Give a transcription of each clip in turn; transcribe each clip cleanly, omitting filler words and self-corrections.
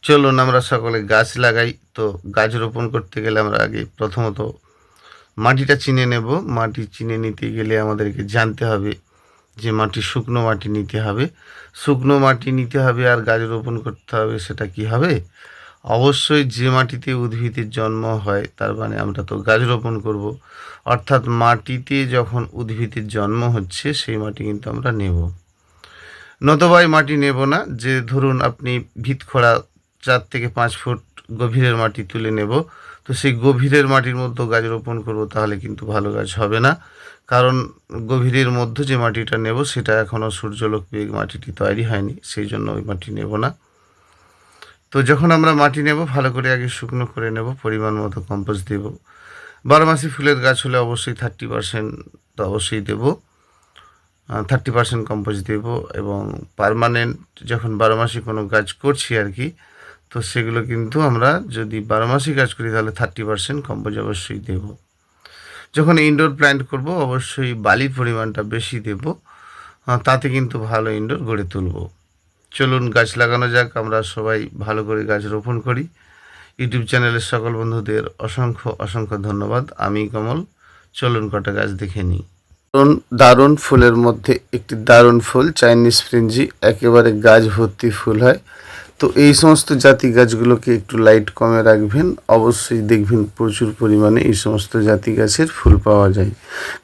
চলুন আমরা সকলে গাছ লাগাই। তো গাছ রোপণ করতে গেলে আমরা আগে প্রথমত মাটিটা চিনে নেব। মাটি চিনে নিতে গেলে আমাদেরকে জানতে হবে যে শুকনো মাটি নিতে হবে। শুকনো মাটি নিতে হবে আর গাছ রোপণ করতে হবে, সেটা কি হবে? অবশ্যই যে মাটিতে উদ্ভিদের জন্ম হয়, তার মানে আমরা তো গাছ রোপণ করব। অর্থাৎ মাটিতে যখন উদ্ভিদের জন্ম হচ্ছে সেই মাটি কিন্তু আমরা নেব। নতুবা এই মাটি নেব না। যে ধরুন আপনি ভিত খোঁড়া ৪ থেকে ৫ ফুট গভীরের মাটি তুলে নেব। তো সেই গভীরের মাটির মধ্যে গাছ রোপণ করব, তাহলে কিন্তু ভালো গাছ হবে না। কারণ গভীরের মধ্যে যে মাটিটা নেব সেটা এখনও সূর্যলোক পেয়ে মাটিটি তৈরি হয়নি, সেই জন্য ওই মাটি নেব না। তো যখন আমরা মাটি নেব ভালো করে আগে শুকনো করে নেব, পরিমাণ মতো কম্পোস্ট দেব। ১২ মাসি ফুলের গাছ হলে অবশ্যই 30% তো অবশ্যই দেব। 30% কম্পোস্ট দেব। এবং পার্মানেন্ট যখন ১২ মাসি কোনো গাছ করছি আর কি, তো সেগুলো কিন্তু আমরা যদি ১২ মাসই কাজ করি তাহলে 30% কম্পোস্ট অবশ্যই দেব। যখন ইনডোর প্ল্যান্ট করব অবশ্যই বালির পরিমাণটা বেশি দেব, তাতে কিন্তু ভালো ইনডোর গড়ে তুলব। চলুন গাছ লাগানো যাক, আমরা সবাই ভালো করে গাছ রোপণ করি। ইউটিউব চ্যানেলের সকল বন্ধুদের অসংখ্য অসংখ্য ধন্যবাদ। আমি কমল। চলুন কটা গাছ দেখে নিই। দারুণ ফুলের মধ্যে একটি দারুণ ফুল চাইনিজ ফ্রিঞ্জি, একেবারে গাছ ভর্তি ফুল হয়। তো এই সমস্ত জাতি গাছগুলোকে একটু লাইট কমে রাখবেন, অবশ্যই দেখবেন প্রচুর পরিমাণে এই সমস্ত জাতি গাছের ফুল পাওয়া যায়।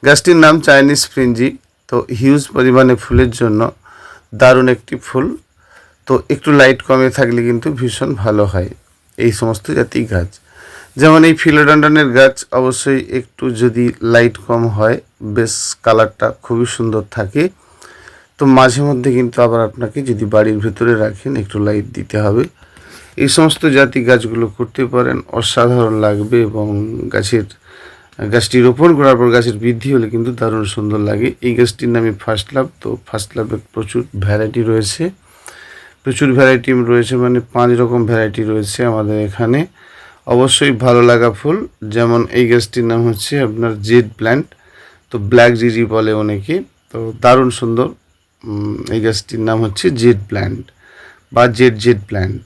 গাছটির নাম চাইনিজ ফ্রিঞ্জি। তো হিউজ পরিমাণে ফুলের জন্য দারুণ একটি ফুল। তো একটু লাইট কমে থাকলে কিন্তু ভীষণ ভালো হয় এই সমস্ত জাতি গাছ। যেমন এই ফিলোডেন্ড্রনের গাছ অবশ্যই একটু যদি লাইট কম হয় বেশ কালারটা খুবই সুন্দর থাকে। তো মাঝে মধ্যে কিন্তু আবার আপনাকে যদি বাড়ির ভেতরে রাখেন একটু লাইট দিতে হবে। এই সমস্ত জাতি গাছগুলো করতে পারেন, অসাধারণ লাগবে। এবং গাছটি রোপণ করার পর গাছের বৃদ্ধি হলে কিন্তু দারুণ সুন্দর লাগে। এই গাছটির নামে ফার্স্ট লাভ। তো ফার্স্ট লাভের প্রচুর ভ্যারাইটি রয়েছে, মানে 5 রকম ভ্যারাইটি রয়েছে আমাদের এখানে। অবশ্যই ভালো লাগা ফুল। যেমন এই গাছটির নাম হচ্ছে আপনার জেড প্ল্যান্ট, তো ব্ল্যাক জিজি বলে অনেকে। তো দারুণ সুন্দর। এই গাছটির নাম হচ্ছে জেড প্ল্যান্ট বা জেড প্ল্যান্ট।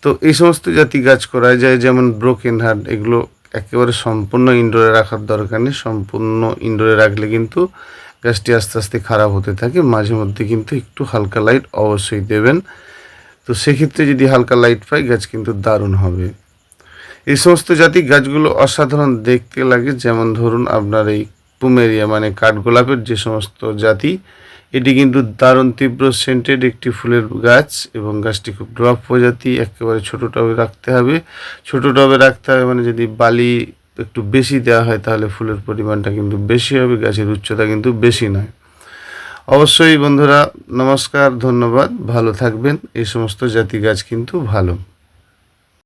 তো এই সমস্ত জাতি গাছ করা যায়, যেমন ব্রোকেন হার্ট। এগুলো একেবারে সম্পূর্ণ ইনডোরে রাখার দরকার নেই। সম্পূর্ণ ইনডোরে রাখলে কিন্তু গাছটি আস্তে আস্তে খারাপ হতে থাকে। মাঝে মধ্যে কিন্তু একটু হালকা লাইট অবশ্যই দেবেন। তো সেক্ষেত্রে যদি হালকা লাইট পাই গাছ কিন্তু দারুণ হবে। এই সমস্ত জাতি গাছগুলো অসাধারণ দেখতে লাগে। যেমন ধরুন আপনার এই পুমেরিয়া মানে কাঠগোলাপের যে সমস্ত জাতি, এটি কিন্তু দারুণ তীব্র সেন্টেড একটি ফুলের গাছ এবং গাছটি খুব ড্রপ প্রজাতি। একেবারে ছোটো টবে রাখতে হবে। মানে যদি বালি একটু বেশি দেওয়া হয় তাহলে ফুলের পরিমাণটা কিন্তু বেশি হবে, গাছের উচ্চতা কিন্তু বেশি নয়। অবশ্যই বন্ধুরা নমস্কার, ধন্যবাদ, ভালো থাকবেন। এই সমস্ত জাতি গাছ কিন্তু ভালো।